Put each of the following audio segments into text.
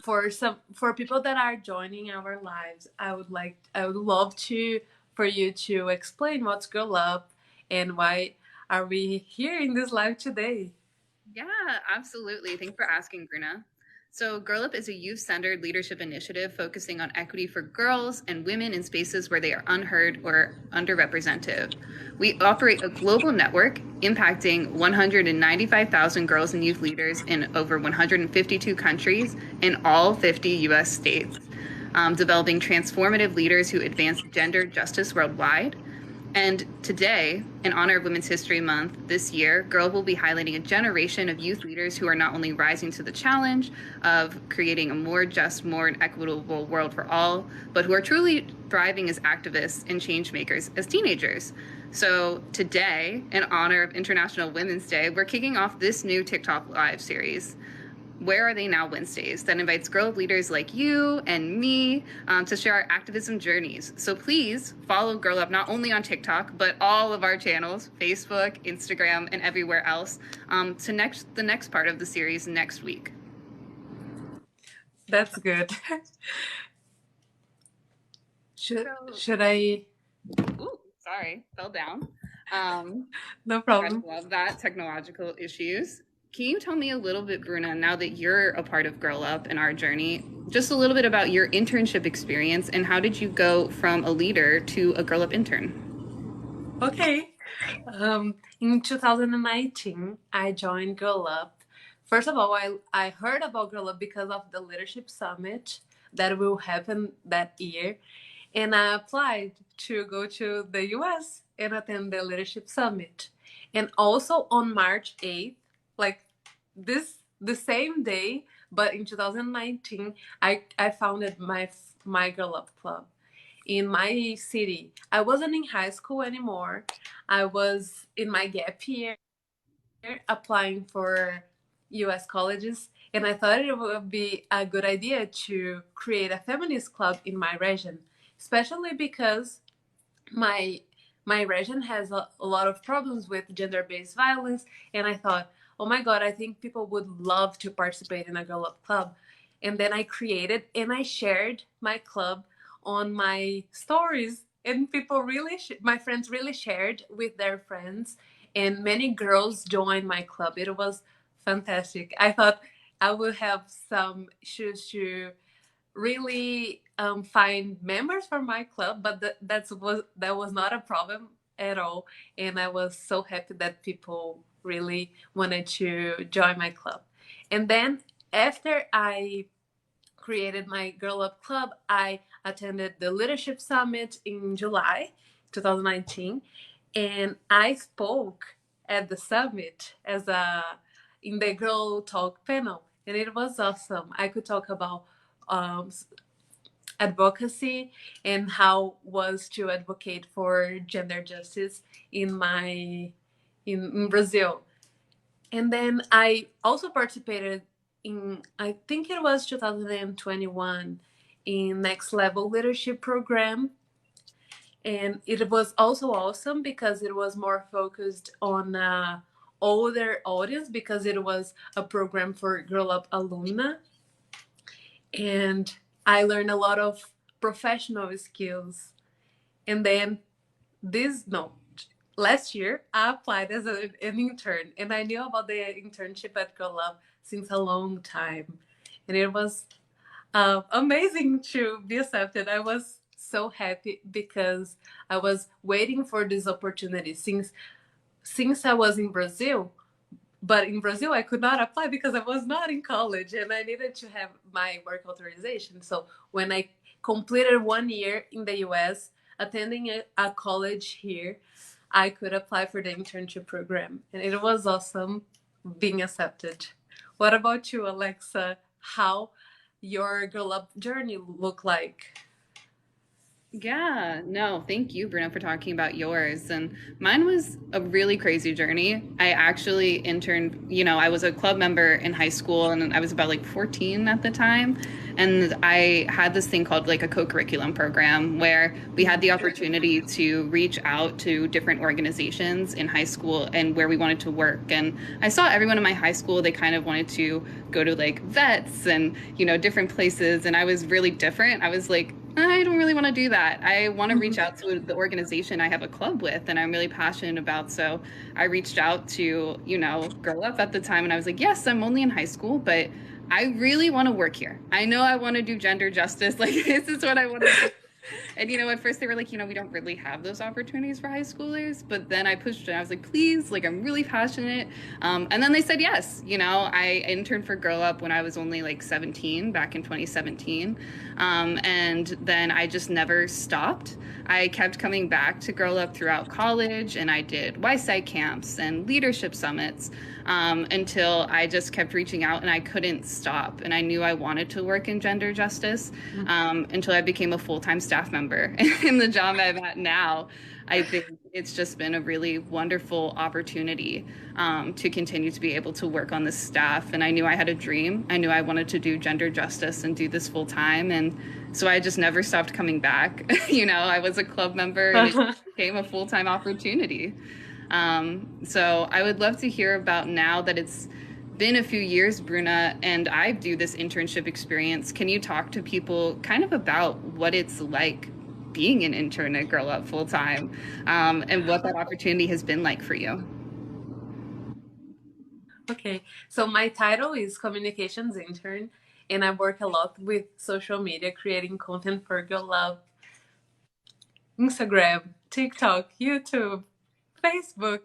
for people that are joining our lives, I would love to for you to explain what's Girl Up and why are we here in this live today. Yeah, absolutely. Thanks for asking, Bruna. So, Girl Up is a youth centered leadership initiative focusing on equity for girls and women in spaces where they are unheard or underrepresented. We operate a global network impacting 195,000 girls and youth leaders in over 152 countries in all 50 US states, developing transformative leaders who advance gender justice worldwide. And today, in honor of Women's History Month this year, Girl will be highlighting a generation of youth leaders who are not only rising to the challenge of creating a more just, more equitable world for all, but who are truly thriving as activists and change makers as teenagers. So today, in honor of International Women's Day, we're kicking off this new TikTok live series. Where Are They Now Wednesdays that invites girl leaders like you and me to share our activism journeys. So please follow Girl Up not only on TikTok, but all of our channels, Facebook, Instagram, and everywhere else to the next part of the series next week. That's good. So, Should I? ooh, sorry, fell down. Um, No I problem. love that technological issues. Can you tell me a little bit, Bruna, now that you're a part of Girl Up and our journey, just a little bit about your internship experience and how did you go from a leader to a Girl Up intern? Okay. In 2019, I joined Girl Up. First of all, I heard about Girl Up because of the Leadership Summit that will happen that year. And I applied to go to the US and attend the Leadership Summit. And also on March 8th, like the same day, but in 2019, I founded my Girl Up Club in my city. I wasn't in high school anymore. I was in my gap year applying for US colleges, and I thought it would be a good idea to create a feminist club in my region, especially because my my region has a lot of problems with gender-based violence, and I thought, oh my god, I think people would love to participate in a Girl Up club. And then I created and I shared my club on my stories, and people really my friends really shared with their friends, and many girls joined my club. It was fantastic. I thought I would have some issues to really find members for my club, but that was not a problem at all. And I was so happy that people really wanted to join my club. And then after I created my Girl Up Club, I attended the Leadership Summit in July 2019, and I spoke at the summit as a in the Girl Talk panel, and it was awesome. I could talk about um, advocacy and how was to advocate for gender justice in my in Brazil. And then I also participated in, I think it was 2021, in Next Level Leadership Program. And it was also awesome because it was more focused on older audience, because it was a program for Girl Up alumni. And I learned a lot of professional skills. And then this, no, last year I applied as an intern, and I knew about the internship at GoLab since a long time, and it was amazing to be accepted. I was so happy because I was waiting for this opportunity since I was in Brazil. But in Brazil, I could not apply because I was not in college and I needed to have my work authorization. So when I completed 1 year in the US, attending a college here, I could apply for the internship program. And it was awesome being accepted. What about you, Alexa? How your Girl Up journey look like? Yeah, no, thank you, Bruno, for talking about yours. And mine was a really crazy journey. I actually interned, I was a club member in high school and I was about like 14 at the time. And I had this thing called like a co-curriculum program where we had the opportunity to reach out to different organizations in high school and where we wanted to work. And I saw everyone in my high school, they kind of wanted to go to like vets and, different places. And I was really different. I was like, I don't really want to do that. I want to reach out to the organization I have a club with and I'm really passionate about. So I reached out to, Girl Up at the time and I was like, yes, I'm only in high school, but I really want to work here. I know I want to do gender justice. Like, this is what I want to do. And at first they were like, we don't really have those opportunities for high schoolers. But then I pushed it. I was like, please, like, I'm really passionate. And then they said yes. I interned for Girl Up when I was only like 17 back in 2017. And then I just never stopped. I kept coming back to Girl Up throughout college, and I did Y-Side camps and leadership summits until I just kept reaching out and I couldn't stop. And I knew I wanted to work in gender justice until I became a full-time staff member. In the job I'm at now, I think it's just been a really wonderful opportunity to continue to be able to work on the staff. And I knew I had a dream. I knew I wanted to do gender justice and do this full time. And so I just never stopped coming back. I was a club member and it became a full-time opportunity. So I would love to hear about now that it's been a few years, Bruna, and I do this internship experience. Can you talk to people kind of about what it's like being an intern at Girl Up full time, and what that opportunity has been like for you? Okay, so my title is communications intern, and I work a lot with social media, creating content for Girl Love, Instagram, TikTok, YouTube, Facebook,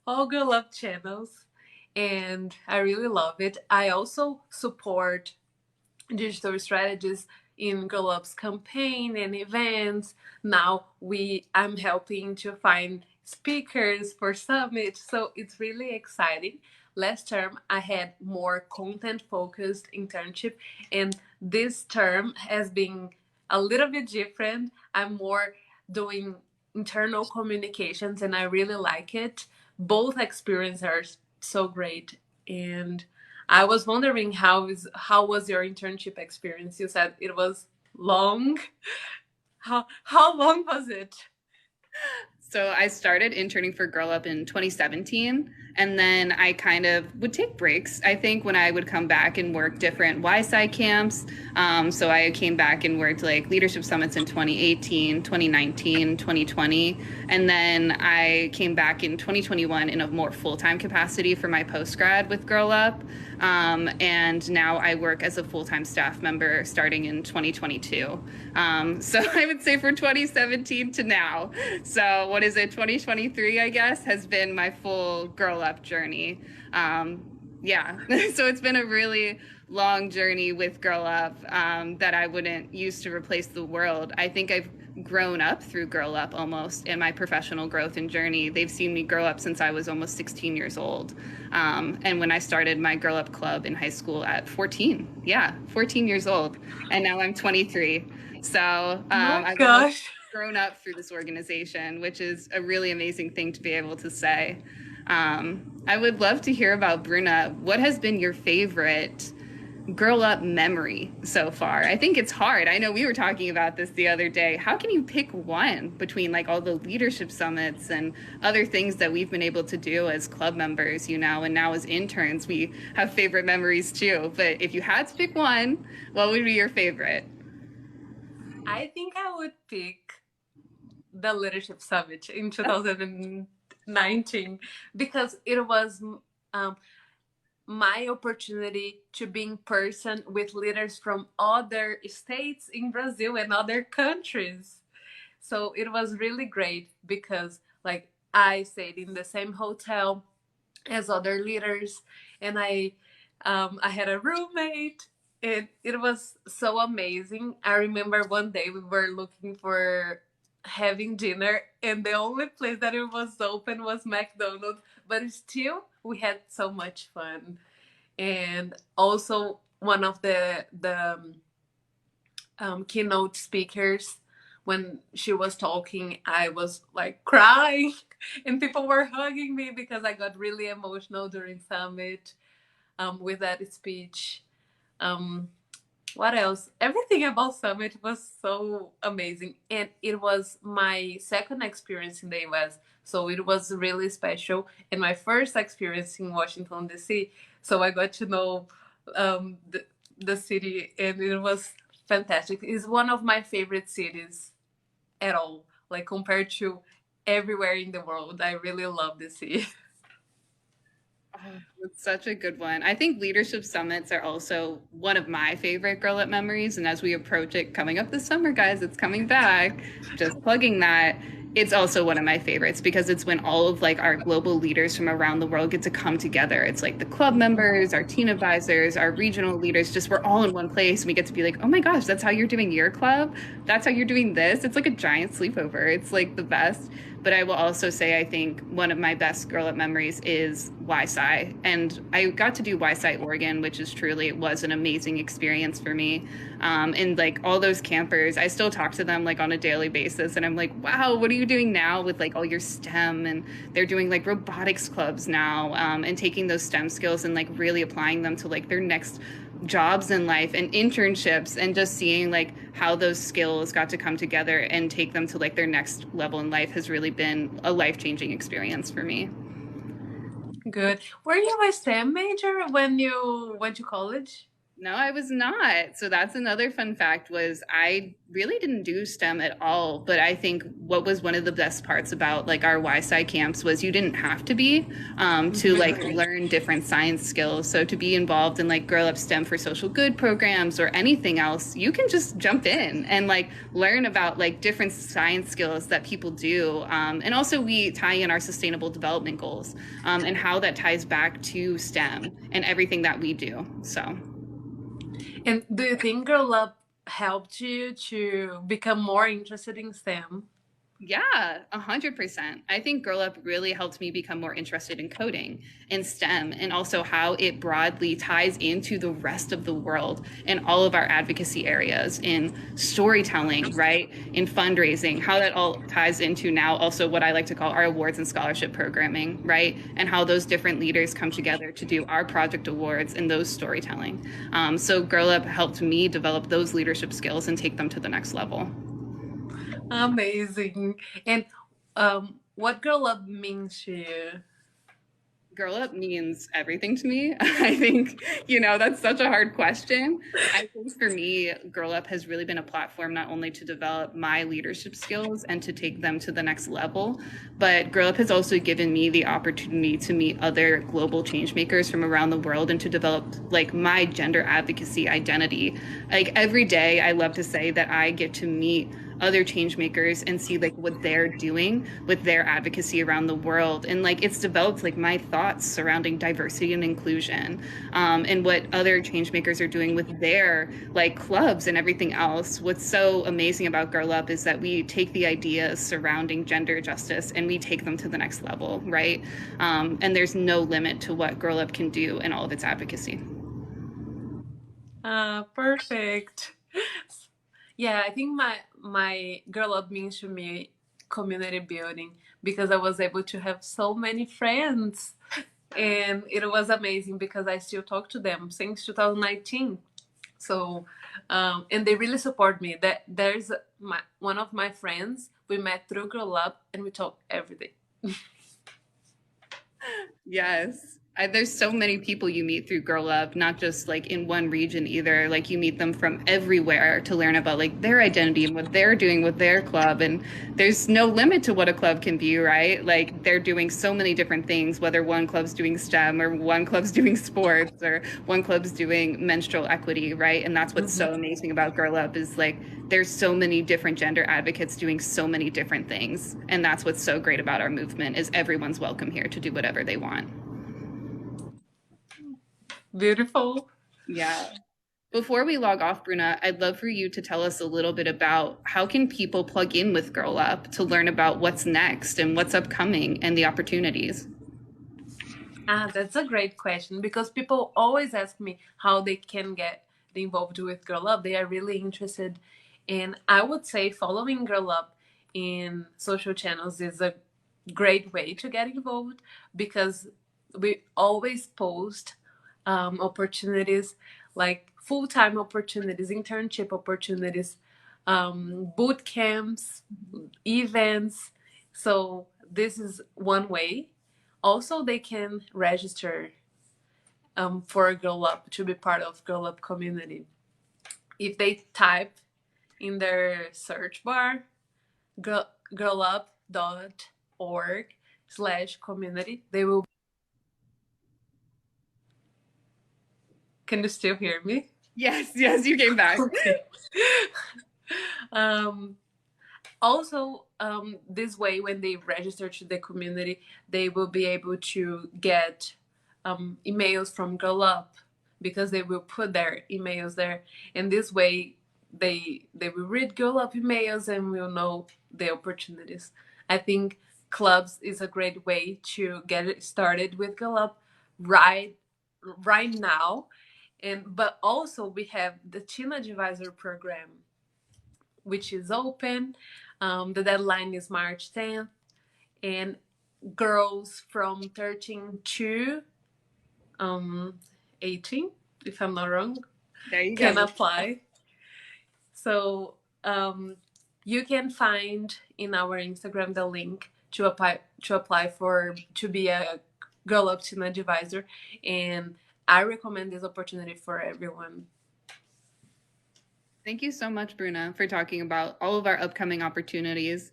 all Girl Love channels, and I really love it. I also support digital strategies in Girl Up's campaign and events. Now I'm helping to find speakers for summit, so it's really exciting. Last term I had more content focused internship, and this term has been a little bit different. I'm more doing internal communications and I really like it. Both experiences are so great. And I was wondering how was your internship experience? You said it was long. How long was it? So I started interning for Girl Up in 2017, and then I kind of would take breaks. I think when I would come back and work different Y-Side camps. So I came back and worked like leadership summits in 2018, 2019, 2020, and then I came back in 2021 in a more full-time capacity for my post-grad with Girl Up. And now I work as a full-time staff member starting in 2022. So I would say for 2017 to now. So what is it, 2023, I guess, has been my full Girl Up journey. Yeah, so it's been a really long journey with Girl Up that I wouldn't use to replace the world. I think I've grown up through Girl Up almost in my professional growth and journey. They've seen me grow up since I was almost 16 years old. And when I started my Girl Up club in high school at 14, yeah, 14 years old. And now I'm 23. So My I've almost gosh. grown up through this organization, which is a really amazing thing to be able to say. I would love to hear about Bruna. What has been your favorite Girl Up memory so far? I think it's hard. I know we were talking about this the other day. How can you pick one between like all the leadership summits and other things that we've been able to do as club members, and now as interns, we have favorite memories too. But if you had to pick one, what would be your favorite? I think I would pick the leadership summit in 2019 because it was um, my opportunity to be in person with leaders from other states in Brazil and other countries. So it was really great because like I stayed in the same hotel as other leaders, and I had a roommate. It was so amazing. I remember one day we were looking for having dinner, and the only place that it was open was McDonald's. But still, we had so much fun. And also, one of the keynote speakers, when she was talking, I was like crying, and people were hugging me because I got really emotional during summit with that speech. Um, What else? Everything about Summit was so amazing. And it was my second experience in the US. So it was really special. And my first experience in Washington, D.C. So I got to know the city, and it was fantastic. It's one of my favorite cities at all, like compared to everywhere in the world. I really love the city. Oh, it's such a good one. I think leadership summits are also one of my favorite Girl Up memories. And as we approach it coming up this summer, guys, it's coming back. Just plugging that. It's also one of my favorites because it's when all of like our global leaders from around the world get to come together. It's like the club members, our teen advisors, our regional leaders, just we're all in one place and we get to be like, oh my gosh, that's how you're doing your club. That's how you're doing this. It's like a giant sleepover. It's like the best. But I will also say, I think one of my best Girl Up memories is YSI. And I got to do YSI Oregon, which is truly, it was an amazing experience for me. And like all those campers, I still talk to them like on a daily basis. And I'm like, wow, what are you doing now with like all your STEM? And they're doing like robotics clubs now, and taking those STEM skills and like really applying them to like their next jobs in life and internships, and just seeing like how those skills got to come together and take them to like their next level in life has really been a life-changing experience for me. Good. Were you a STEM major when you went to college? No, I was not. So that's another fun fact was I really didn't do STEM at all, but I think what was one of the best parts about like our YSI camps was you didn't have to be to like learn different science skills. So to be involved in like Girl Up STEM for social good programs or anything else, you can just jump in and like learn about like different science skills that people do. And also we tie in our sustainable development goals, and how that ties back to STEM and everything that we do. So. And do you think Girl Up helped you to become more interested in STEM? Yeah, 100%. I think Girl Up really helped me become more interested in coding and STEM, and also how it broadly ties into the rest of the world and all of our advocacy areas in storytelling, right? In fundraising, how that all ties into now also what I like to call our awards and scholarship programming, right? And how those different leaders come together to do our project awards and those storytelling. So Girl Up helped me develop those leadership skills and take them to the next level. Amazing. And what Girl Up means to you? Girl Up means everything to me. I think, that's such a hard question. I think for me, Girl Up has really been a platform not only to develop my leadership skills and to take them to the next level, but Girl Up has also given me the opportunity to meet other global change makers from around the world and to develop like my gender advocacy identity. Like every day, I love to say that I get to meet other change makers and see like what they're doing with their advocacy around the world, and like it's developed like my thoughts surrounding diversity and inclusion, and what other change makers are doing with their like clubs and everything else. What's so amazing about Girl Up is that we take the ideas surrounding gender justice and we take them to the next level, right? And there's no limit to what Girl Up can do in all of its advocacy. Perfect. Yeah, I think my Girl Up means to me community building because I was able to have so many friends, and it was amazing because I still talk to them since 2019. So, and they really support me. That there's one of my friends. We met through Girl Up, and we talk every day. Yes. There's so many people you meet through Girl Up, not just like in one region either. Like you meet them from everywhere to learn about like their identity and what they're doing with their club. And there's no limit to what a club can be, right? Like they're doing so many different things, whether one club's doing STEM or one club's doing sports or one club's doing menstrual equity, right? And that's what's so Mhm. amazing about Girl Up is like there's so many different gender advocates doing so many different things. And that's what's so great about our movement is everyone's welcome here to do whatever they want. Beautiful. Yeah. Before we log off, Bruna, I'd love for you to tell us a little bit about how can people plug in with Girl Up to learn about what's next and what's upcoming and the opportunities. That's a great question because people always ask me how they can get involved with Girl Up. They are really interested. And I would say following Girl Up in social channels is a great way to get involved because we always post opportunities. Like, full-time opportunities, internship opportunities, boot camps, events. So this is one way. Also, they can register for Girl Up to be part of Girl Up community. If they type in their search bar girlup.org/community, they will. Can you still hear me? Yes, yes, you came back. Okay. um, Also, this way, when they register to the community, they will be able to get emails from Girl Up, because they will put their emails there, and this way they will read Girl Up emails and will know the opportunities. I think clubs is a great way to get it started with Girl Up right now. And but also we have the Teen Advisor program, which is open. The deadline is March 10th, and girls from 13 to 18, if I'm not wrong, There you can go. apply. So you can find in our Instagram the link to apply for to be a Girl Up Teen Advisor, and I recommend this opportunity for everyone. Thank you so much, Bruna, for talking about all of our upcoming opportunities.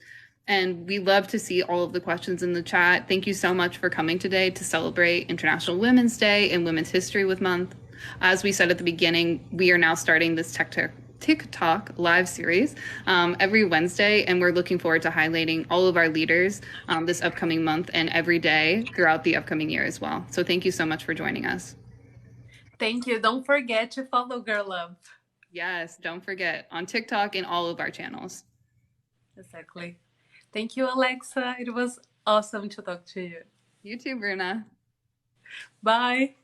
And we love to see all of the questions in the chat. Thank you so much for coming today to celebrate International Women's Day and Women's History Month. As we said at the beginning, we are now starting this TikTok live series every Wednesday, and we're looking forward to highlighting all of our leaders this upcoming month and every day throughout the upcoming year as well. So thank you so much for joining us. Thank you. Don't forget to follow Girl Up. Yes, don't forget, on TikTok and all of our channels. Exactly. Thank you, Alexa. It was awesome to talk to you. You too, Bruna. Bye.